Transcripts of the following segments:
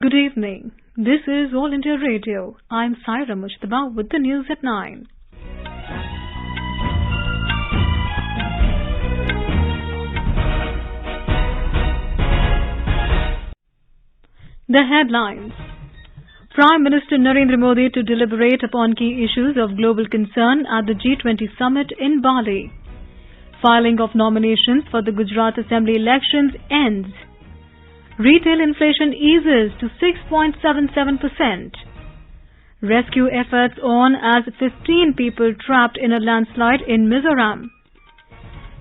Good evening. This is All India Radio. I'm Saira Mushtaba with the news at 9. The headlines. Prime Minister Narendra Modi to deliberate upon key issues of global concern at the G20 summit in Bali. Filing of nominations for the Gujarat Assembly elections ends. Retail inflation eases to 6.77%. Rescue efforts on as 15 people trapped in a landslide in Mizoram.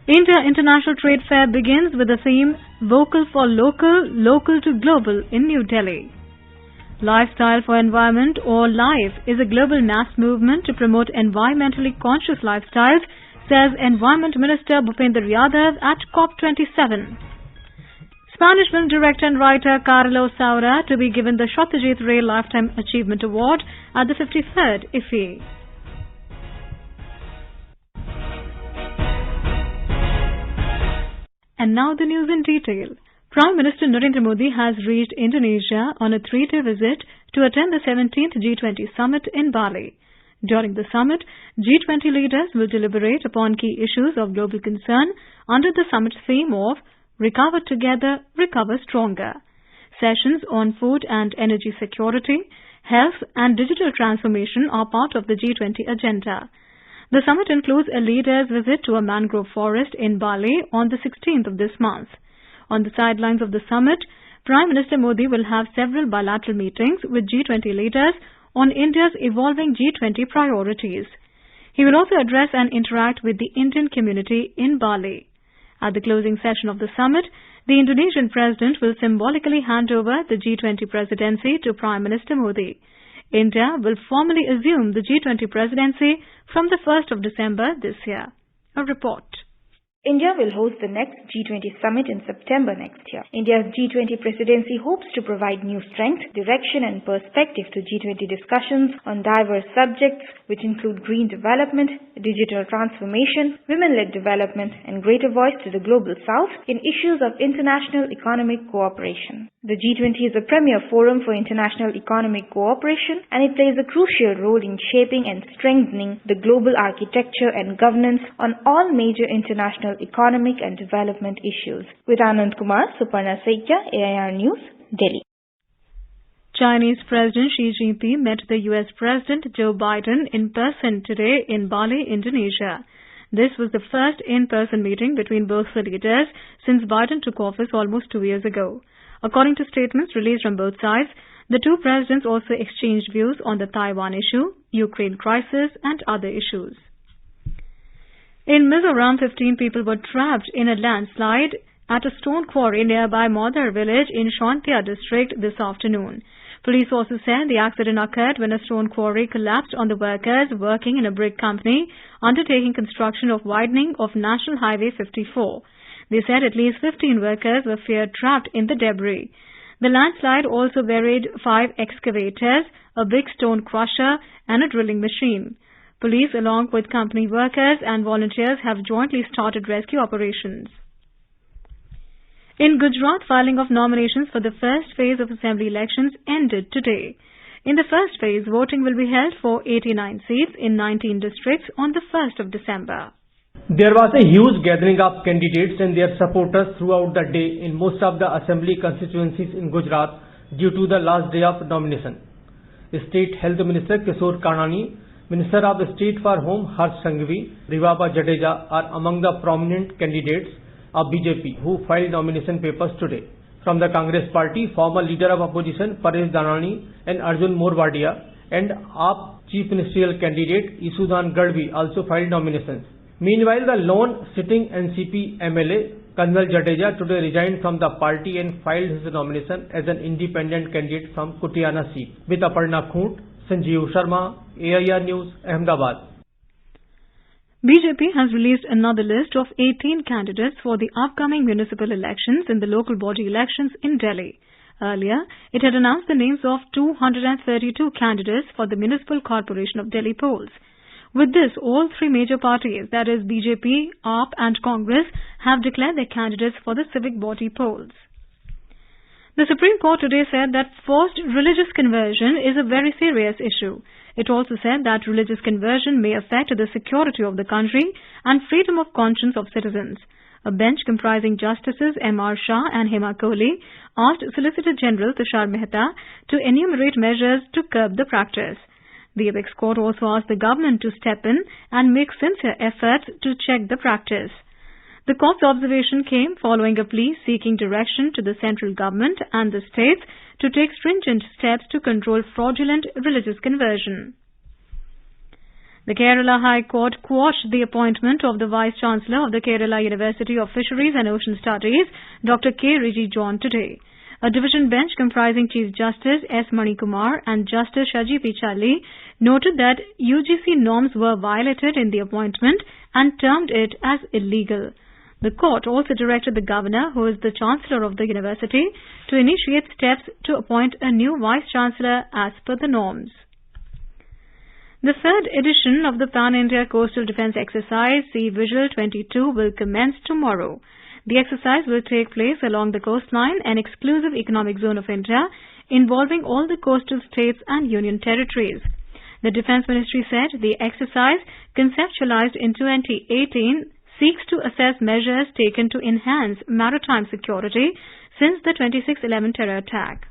India International Trade Fair begins with the theme Vocal for Local, Local to Global in New Delhi. Lifestyle for Environment or LIFE is a global mass movement to promote environmentally conscious lifestyles, says Environment Minister Bhupender Yadav at COP27. Spanish film director and writer Carlos Saura to be given the Satyajit Ray Lifetime Achievement Award at the 53rd IFFI. And now the news in detail. Prime Minister Narendra Modi has reached Indonesia on a 3-day visit to attend the 17th G20 summit in Bali. During the summit, G20 leaders will deliberate upon key issues of global concern under the summit theme of Recover Together, Recover Stronger. Sessions on food and energy security, health and digital transformation are part of the G20 agenda. The summit includes a leader's visit to a mangrove forest in Bali on the 16th of this month. On the sidelines of the summit, Prime Minister Modi will have several bilateral meetings with G20 leaders on India's evolving G20 priorities. He will also address and interact with the Indian community in Bali. At the closing session of the summit, the Indonesian president will symbolically hand over the G20 presidency to Prime Minister Modi. India will formally assume the G20 presidency from the 1st of December this year. A report. India will host the next G20 summit in September next year. India's G20 presidency hopes to provide new strength, direction and perspective to G20 discussions on diverse subjects which include green development, digital transformation, women-led development and greater voice to the global south in issues of international economic cooperation. The G20 is a premier forum for international economic cooperation and it plays a crucial role in shaping and strengthening the global architecture and governance on all major international economic and development issues. With Anand Kumar, Suparna Saikia, AIR News, Delhi. Chinese President Xi Jinping met the US President Joe Biden in person today in Bali, Indonesia. This was the first in-person meeting between both the leaders since Biden took office almost 2 years ago. According to statements released from both sides, the two presidents also exchanged views on the Taiwan issue, Ukraine crisis and other issues. In Mizoram, 15 people were trapped in a landslide at a stone quarry nearby Modar village in Shontia district this afternoon. Police sources said the accident occurred when a stone quarry collapsed on the workers working in a brick company undertaking construction of widening of National Highway 54. They said at least 15 workers were feared trapped in the debris. The landslide also buried 5 excavators, a big stone crusher and a drilling machine. Police along with company workers and volunteers have jointly started rescue operations. In Gujarat, filing of nominations for the first phase of assembly elections ended today. In the first phase, voting will be held for 89 seats in 19 districts on the 1st of December. There was a huge gathering of candidates and their supporters throughout the day in most of the assembly constituencies in Gujarat due to the last day of nomination. State Health Minister Kishore Kanani, Minister of State for Home Harsh Sanghvi, Rivaba Jadeja are among the prominent candidates of BJP who filed nomination papers today. From the Congress Party, former Leader of Opposition Paresh Dhanani and Arjun Morwadia and AAP Chief Ministerial candidate Isudhan Gadvi also filed nominations. Meanwhile, the lone sitting NCP MLA Kanwal Jadeja today resigned from the party and filed his nomination as an independent candidate from Kutiana seat. With Aparna Khoot, Sanjeev Sharma, AIR News, Ahmedabad. BJP has released another list of 18 candidates for the upcoming municipal elections in the local body elections in Delhi. Earlier, it had announced the names of 232 candidates for the Municipal Corporation of Delhi polls. With this, all three major parties, that is BJP, AAP and Congress, have declared their candidates for the civic body polls. The Supreme Court today said that forced religious conversion is a very serious issue. It also said that religious conversion may affect the security of the country and freedom of conscience of citizens. A bench comprising Justices M.R. Shah and Hema Kohli asked Solicitor General Tushar Mehta to enumerate measures to curb the practice. The apex court also asked the government to step in and make sincere efforts to check the practice. The court's observation came following a plea seeking direction to the central government and the states to take stringent steps to control fraudulent religious conversion. The Kerala High Court quashed the appointment of the Vice-Chancellor of the Kerala University of Fisheries and Ocean Studies, Dr. K. Reggie John, today. A division bench comprising Chief Justice S. Manikumar and Justice Shaji Pichali noted that UGC norms were violated in the appointment and termed it as illegal. The court also directed the governor, who is the Chancellor of the university, to initiate steps to appoint a new Vice-Chancellor as per the norms. The third edition of the Pan-India Coastal Defence Exercise, Sea Vigil 22, will commence tomorrow. The exercise will take place along the coastline and exclusive economic zone of India, involving all the coastal states and union territories. The Defence Ministry said the exercise, conceptualized in 2018, seeks to assess measures taken to enhance maritime security since the 26/11 terror attack.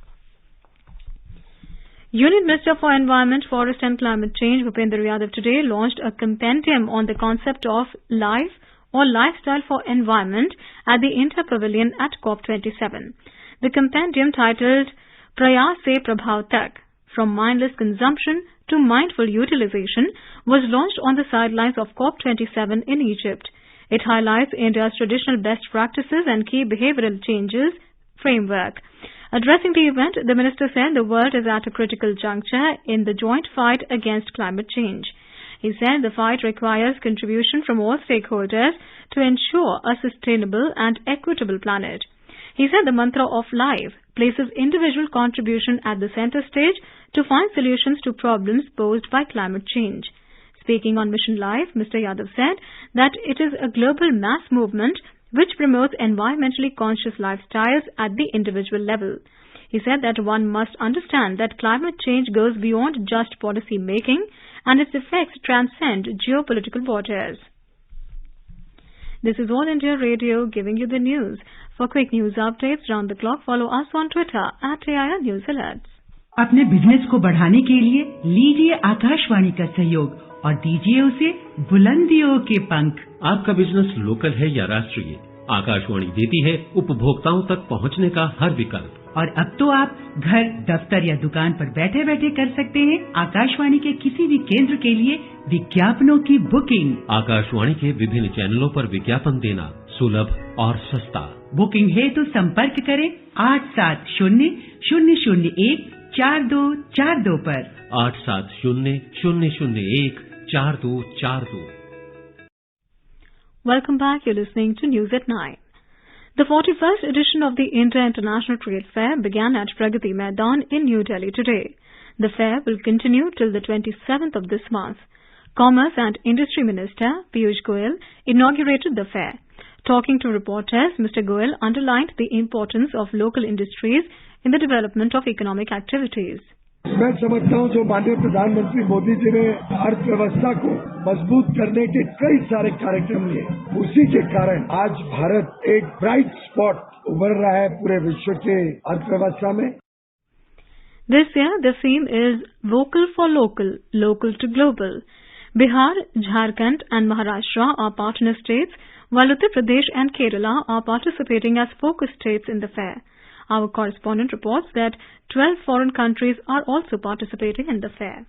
Union Minister for Environment, Forest and Climate Change, Bhupendra Yadav, today launched a compendium on the concept of life or lifestyle for environment at the Inter Pavilion at COP27. The compendium, titled Prayas Se Prabhav Tak, From Mindless Consumption to Mindful Utilization, was launched on the sidelines of COP27 in Egypt. It highlights India's traditional best practices and key behavioral changes framework. Addressing the event, the minister said the world is at a critical juncture in the joint fight against climate change. He said the fight requires contribution from all stakeholders to ensure a sustainable and equitable planet. He said the mantra of life places individual contribution at the center stage to find solutions to problems posed by climate change. Speaking on Mission Life, Mr. Yadav said that it is a global mass movement which promotes environmentally conscious lifestyles at the individual level. He said that one must understand that climate change goes beyond just policy making and its effects transcend geopolitical borders. This is All India Radio giving you the news. For quick news updates round the clock, follow us on Twitter at AIR News Alerts. अपने business को बढ़ाने के लिए लीजिए आकाशवाणी का सहयोग और दीजिए उसे बुलंदियों के पंख। आपका बिजनेस लोकल है या राष्ट्रीय, आकाशवाणी देती है उपभोक्ताओं तक पहुंचने का हर विकल्प। और अब तो आप घर, दफ्तर या दुकान पर बैठे बैठे कर सकते हैं आकाशवाणी के किसी भी केंद्र के लिए विज्ञापनों की बुकिंग। आकाशवाणी के विभिन्न चैनलों पर विज्ञापन देना सुलभ और सस्ता। बुकिंग है तो संपर्क करें 8700014242 पर। 8700014242। Welcome back. You're listening to News at 9. The 41st edition of the India International Trade Fair began at Pragati Maidan in New Delhi today. The fair will continue till the 27th of this month. Commerce and Industry Minister Piyush Goyal inaugurated the fair. Talking to reporters, Mr. Goyal underlined the importance of local industries in the development of economic activities. मैं समझता हूँ जो माननीय प्रधानमंत्री मोदी जी ने अर्थव्यवस्था को मजबूत करने के कई सारे कार्यक्रम लिए, उसी के कारण आज भारत एक ब्राइट स्पॉट उभर रहा है पूरे विश्व के अर्थव्यवस्था में। This year, the theme is Vocal for Local, Local to Global. Bihar, Jharkhand and Maharashtra are partner states, while Uttar Pradesh and Kerala are participating as focus states in the fair. Our correspondent reports that 12 foreign countries are also participating in the fair.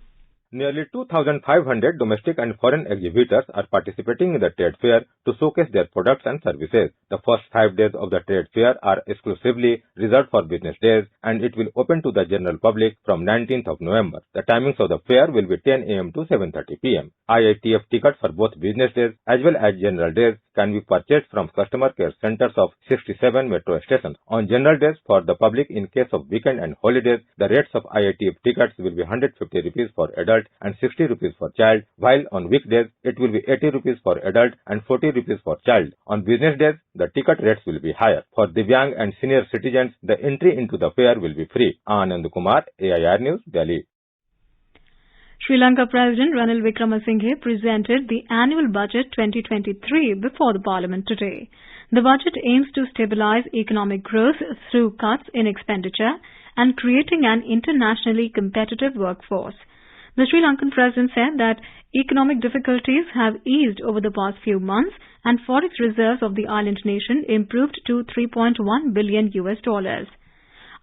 Nearly 2,500 domestic and foreign exhibitors are participating in the trade fair to showcase their products and services. The first 5 days of the trade fair are exclusively reserved for business days, and it will open to the general public from 19th of November. The timings of the fair will be 10 a.m. to 7:30 p.m. IITF tickets for both business days as well as general days can be purchased from customer care centers of 67 metro stations. On general days for the public, in case of weekend and holidays, the rates of IITF tickets will be 150 rupees for adult and 60 rupees for child, while on weekdays it will be 80 rupees for adult and 40 rupees for child. On business days, the ticket rates will be higher. For Divyang and senior citizens, the entry into the fair will be free. Anand Kumar, AIR News, Delhi. Sri Lanka President Ranil Wickremesinghe presented the annual budget 2023 before the parliament today. The budget aims to stabilize economic growth through cuts in expenditure and creating an internationally competitive workforce. The Sri Lankan president said that economic difficulties have eased over the past few months and forex reserves of the island nation improved to $3.1 billion.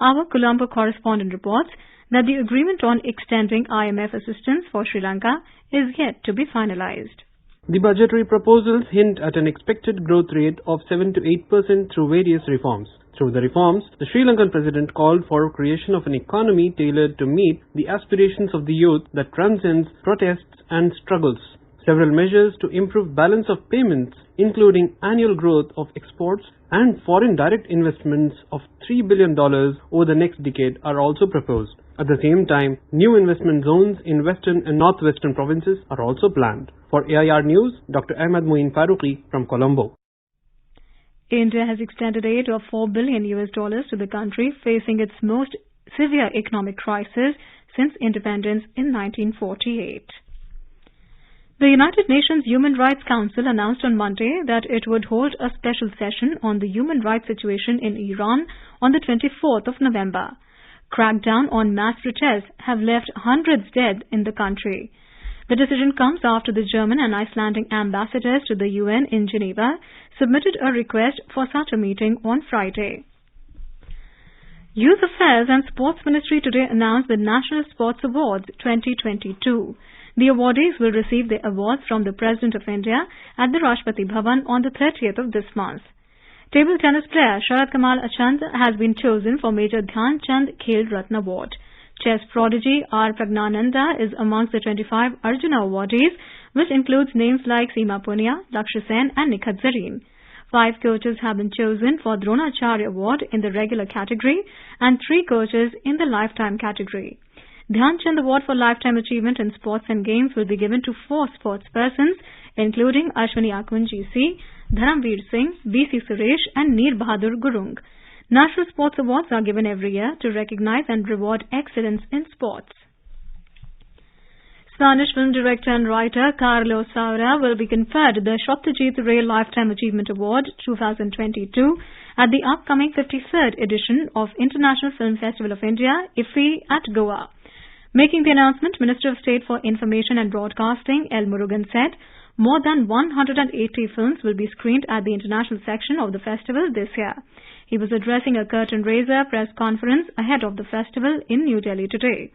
Our Colombo correspondent reports that the agreement on extending IMF assistance for Sri Lanka is yet to be finalized. The budgetary proposals hint at an expected growth rate of 7 to 8% through various reforms. Through the reforms, the Sri Lankan president called for creation of an economy tailored to meet the aspirations of the youth that transcends protests and struggles. Several measures to improve balance of payments, including annual growth of exports and foreign direct investments of $3 billion over the next decade, are also proposed. At the same time, new investment zones in western and northwestern provinces are also planned. For AIR News, Dr. Ahmed Moin Faruqi from Colombo. India has extended aid of $4 billion to the country facing its most severe economic crisis since independence in 1948. The United Nations Human Rights Council announced on Monday that it would hold a special session on the human rights situation in Iran on the 24th of November. Crackdown on mass protests have left hundreds dead in the country. The decision comes after the German and Icelandic ambassadors to the UN in Geneva submitted a request for such a meeting on Friday. Youth Affairs and Sports Ministry today announced the National Sports Awards 2022. The awardees will receive the awards from the President of India at the Rashtrapati Bhavan on the 30th of this month. Table tennis player Sharat Kamal Achand has been chosen for Major Dhyan Chand Khel Ratna Award. Chess prodigy R. Pragnananda is amongst the 25 Arjuna awardees, which includes names like Seema Punia, Lakshya Sen and Nikhat Zareen. 5 coaches have been chosen for Dronacharya Award in the regular category and 3 coaches in the lifetime category. Dhyan Chand Award for Lifetime Achievement in Sports and Games will be given to 4 sportspersons, including Ashwini Akunji C, Dharamveer Singh, B.C. Suresh and Neer Bahadur Gurung. National Sports Awards are given every year to recognize and reward excellence in sports. Spanish film director and writer Carlos Saura will be conferred the Satyajit Ray Lifetime Achievement Award 2022 at the upcoming 53rd edition of International Film Festival of India, IFFI, at Goa. Making the announcement, Minister of State for Information and Broadcasting L. Murugan said more than 180 films will be screened at the international section of the festival this year. He was addressing a curtain-raiser press conference ahead of the festival in New Delhi today.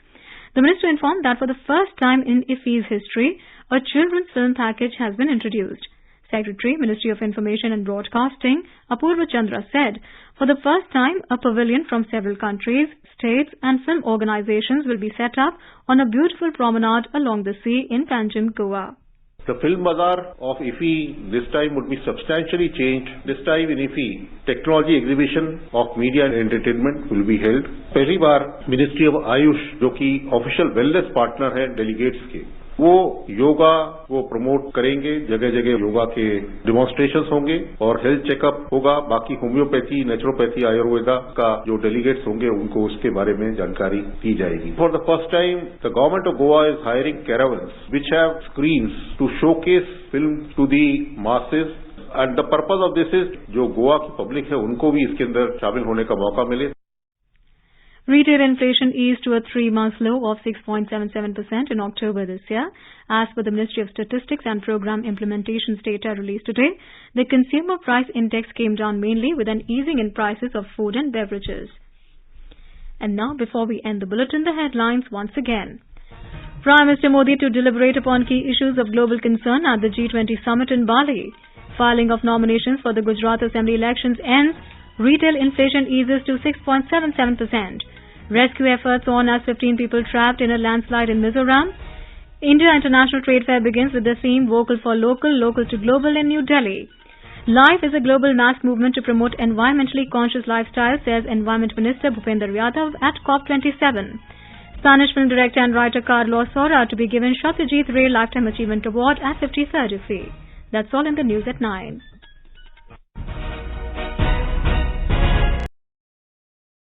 The minister informed that for the first time in IFFI's history, a children's film package has been introduced. Secretary, Ministry of Information and Broadcasting, Apurva Chandra said, for the first time, a pavilion from several countries, states and film organizations will be set up on a beautiful promenade along the sea in Panjim, Goa. The Film Bazaar of IFFI this time would be substantially changed. This time in IFFI, Technology Exhibition of Media and Entertainment will be held. पहली बार Ministry of Ayush, जो कि official wellness partner है delegates के, वो योगा को promote करेंगे. जगह जगह योगा के डिमॉन्स्ट्रेशंस होंगे और हेल्थ चेकअप होगा. बाकी होम्योपैथी, नेचुरोपैथी, आयुर्वेदा का जो डेलीगेट्स होंगे उनको उसके बारे में जानकारी दी जाएगी. For the first time the government of Goa is hiring caravans which have screens to showcase film to the masses. And the purpose of this is जो गोवा की पब्लिक है उनको भी इसके अंदर शामिल होने का मौका मिले. Retail inflation eased to a 3-month low of 6.77% in October this year. As per the Ministry of Statistics and Program Implementation's data released today, the Consumer Price Index came down mainly with an easing in prices of food and beverages. And now, before we end the bulletin, the headlines once again. Prime Minister Modi to deliberate upon key issues of global concern at the G20 summit in Bali. Filing of nominations for the Gujarat Assembly elections ends. Retail inflation eases to 6.77%. Rescue efforts on as 15 people trapped in a landslide in Mizoram. India International Trade Fair begins with the theme Vocal for Local, Local to Global in New Delhi. Life is a global mass movement to promote environmentally conscious lifestyle, says Environment Minister Bhupender Yadav at COP27. Spanish film director and writer Carlos Saura to be given Satyajit Ray Lifetime Achievement Award at 53rd IFFI. That's all in the news at 9.